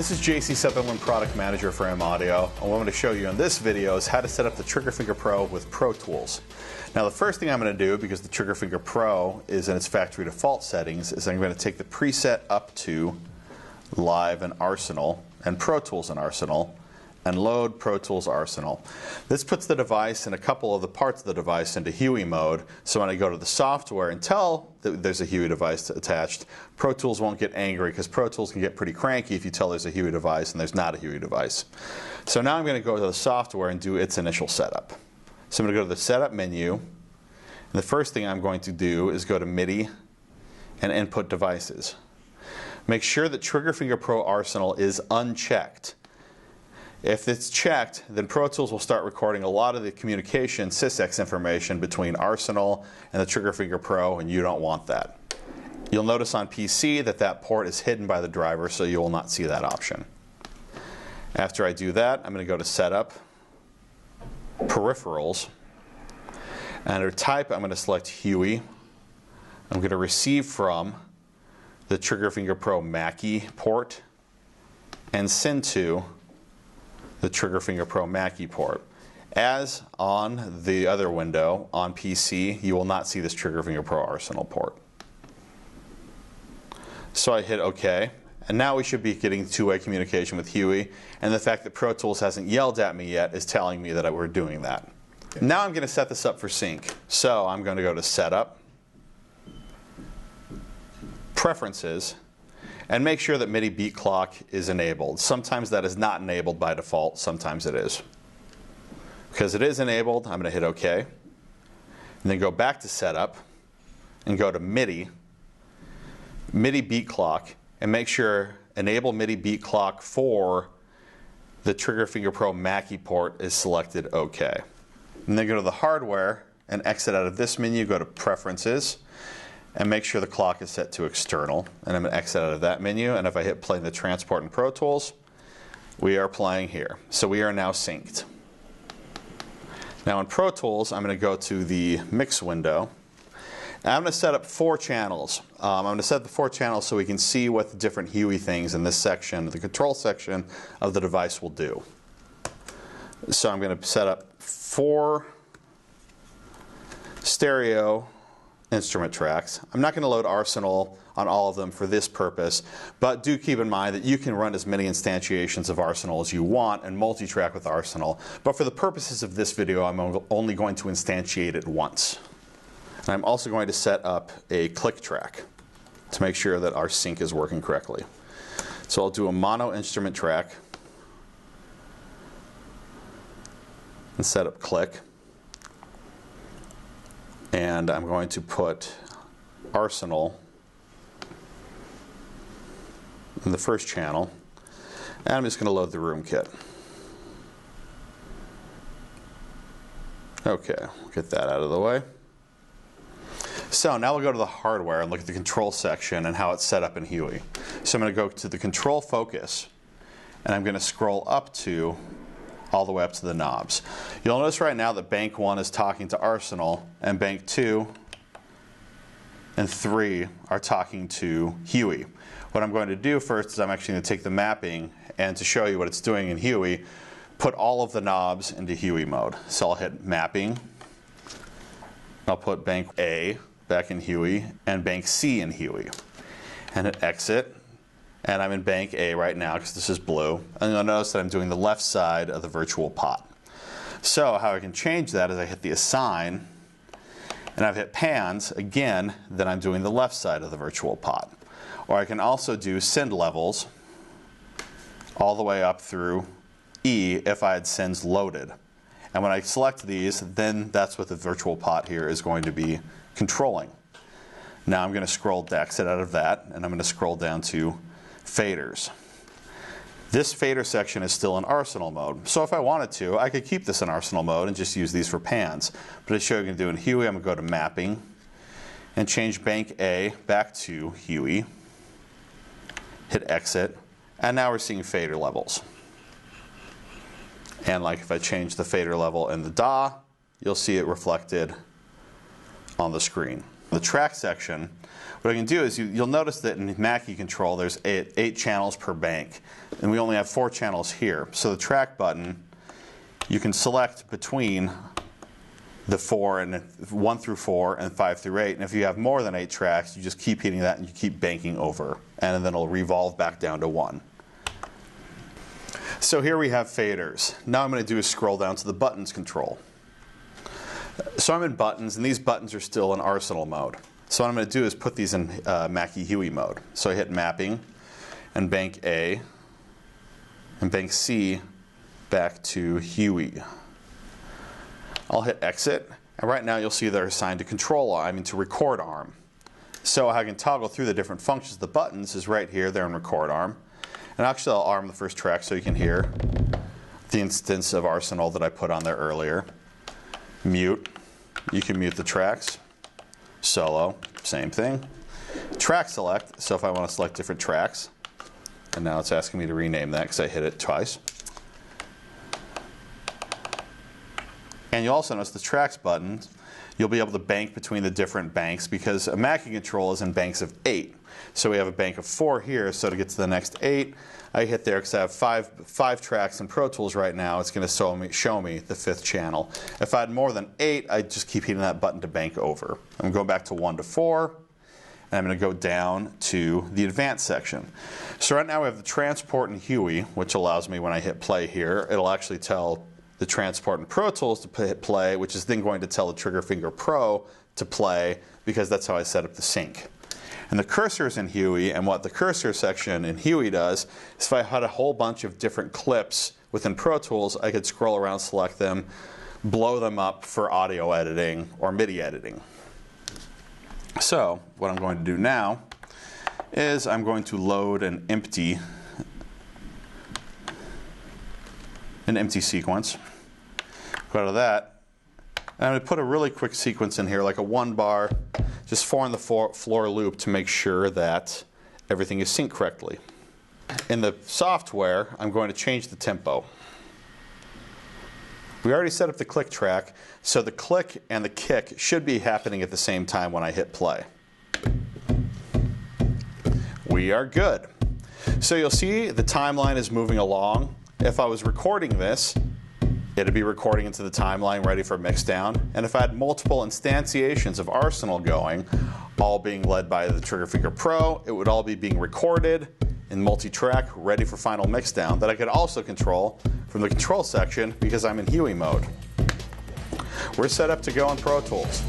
this is JC Sutherland, Product Manager for M Audio. And what I'm going to show you in this video is how to set up the Triggerfinger Pro with Pro Tools. Now the first thing I'm going to do, because the Triggerfinger Pro is in its factory default settings, is I'm going to take the preset up to Live and Arsenal and Pro Tools and Arsenal and load Pro Tools Arsenal. This puts the device and a couple of the parts of the device into Huey mode, so when I go to the software and tell that there's a Huey device attached, Pro Tools won't get angry, because Pro Tools can get pretty cranky if you tell there's a Huey device and there's not a Huey device. So now I'm going to go to the software and do its initial setup. So I'm going to go to the Setup menu, and the first thing I'm going to do is go to MIDI and Input Devices. Make sure that Triggerfinger Pro Arsenal is unchecked. If it's checked, then Pro Tools will start recording a lot of the communication sysx information between Arsenal and the Triggerfinger Pro, and you don't want that. You'll notice on PC that that port is hidden by the driver, so you will not see that option. After I do that, I'm going to go to Setup, Peripherals, and under Type, I'm going to select Huey. I'm going to receive from the Triggerfinger Pro Mackie port and send to the Triggerfinger Pro Mackie port. As on the other window on PC, you will not see this Triggerfinger Pro Arsenal port. So I hit OK, and now we should be getting two-way communication with Huey, and the fact that Pro Tools hasn't yelled at me yet is telling me that we're doing that. Now I'm going to set this up for sync. So I'm going to go to Setup, Preferences, and make sure that MIDI beat clock is enabled. Sometimes that is not enabled by default, sometimes it is. Because it is enabled, I'm going to hit OK. And then go back to Setup and go to MIDI, MIDI beat clock, and make sure Enable MIDI beat clock for the Triggerfinger Pro Mackie port is selected OK. And then go to the hardware and exit out of this menu, go to Preferences, and make sure the clock is set to external. And I'm going to exit out of that menu, and if I hit play in the transport in Pro Tools, we are playing here. So we are now synced. Now in Pro Tools, I'm going to go to the Mix window, and I'm going to set up 4 channels. I'm going to set the 4 channels so we can see what the different Huey things in this section, the control section of the device will do. So I'm going to set up 4 stereo instrument tracks. I'm not going to load Arsenal on all of them for this purpose, but do keep in mind that you can run as many instantiations of Arsenal as you want and multi-track with Arsenal. But for the purposes of this video, I'm only going to instantiate it once. And I'm also going to set up a click track to make sure that our sync is working correctly. So I'll do a mono instrument track and set up click. And I'm going to put Arsenal in the first channel, and I'm just going to load the room kit. Okay, we'll get that out of the way. So now we'll go to the hardware and look at the control section and how it's set up in Huey. So I'm going to go to the control focus, and I'm going to scroll up to all the way up to the knobs. You'll notice right now that bank 1 is talking to Arsenal, and bank 2 and 3 are talking to Huey. What I'm going to do first is I'm actually going to take the mapping, and to show you what it's doing in Huey, put all of the knobs into Huey mode. So I'll hit mapping, I'll put bank A back in Huey, and bank C in Huey, and hit exit. And I'm in bank A right now because this is blue. And you'll notice that I'm doing the left side of the virtual pot. So how I can change that is I hit the assign, and I've hit pans again, then I'm doing the left side of the virtual pot. Or I can also do send levels all the way up through E if I had sends loaded. And when I select these, then that's what the virtual pot here is going to be controlling. Now I'm going to scroll to exit out of that, and I'm going to scroll down to faders. This fader section is still in Arsenal mode. So if I wanted to, I could keep this in Arsenal mode and just use these for pans. But to show you what I'm going to do in Huey, I'm going to go to mapping and change bank A back to Huey. Hit exit. And now we're seeing fader levels. And like if I change the fader level in the DAW, you'll see it reflected on the screen. The track section, what I can do is you'll notice that in Mackie control there's eight channels per bank, and we only have 4 channels here. So the track button, you can select between the 1 through 4 and 5 through 8, and if you have more than 8 tracks, you just keep hitting that and you keep banking over, and then it'll revolve back down to 1. So here we have faders. Now I'm going to do is scroll down to the buttons control. So I'm in buttons, and these buttons are still in Arsenal mode. So what I'm going to do is put these in Mackie Huey mode. So I hit mapping, and bank A, and bank C back to Huey. I'll hit exit, and right now you'll see they're assigned to to record arm. So how I can toggle through the different functions of the buttons is right here, they're in record arm. And actually I'll arm the first track so you can hear the instance of Arsenal that I put on there earlier. Mute, you can mute the tracks. Solo, same thing. Track select, so if I want to select different tracks, and now it's asking me to rename that because I hit it twice. And you'll also notice the tracks button, you'll be able to bank between the different banks because a Mackie control is in banks of 8. So we have a bank of 4 here, so to get to the next 8, I hit there because I have five tracks in Pro Tools right now. It's going to show me the 5th channel. If I had more than 8, I'd just keep hitting that button to bank over. I'm going back to 1 to 4, and I'm going to go down to the advanced section. So right now we have the transport in Huey, which allows me when I hit play here, it'll actually tell the transport in Pro Tools to hit play, which is then going to tell the Trigger Finger Pro to play because that's how I set up the sync. And the cursors in Huey, and what the cursor section in Huey does, is if I had a whole bunch of different clips within Pro Tools, I could scroll around, select them, blow them up for audio editing or MIDI editing. So what I'm going to do now is I'm going to load an empty sequence. Go to that, and I'm going to put a really quick sequence in here, like a 1 bar, just 4 on the floor loop to make sure that everything is synced correctly. In the software, I'm going to change the tempo. We already set up the click track, so the click and the kick should be happening at the same time when I hit play. We are good. So you'll see the timeline is moving along. If I was recording this, it'd be recording into the timeline ready for mixdown. And if I had multiple instantiations of Arsenal going, all being led by the Trigger Finger Pro, it would all be being recorded in multi-track, ready for final mixdown, that I could also control from the control section because I'm in Huey mode. We're set up to go in Pro Tools.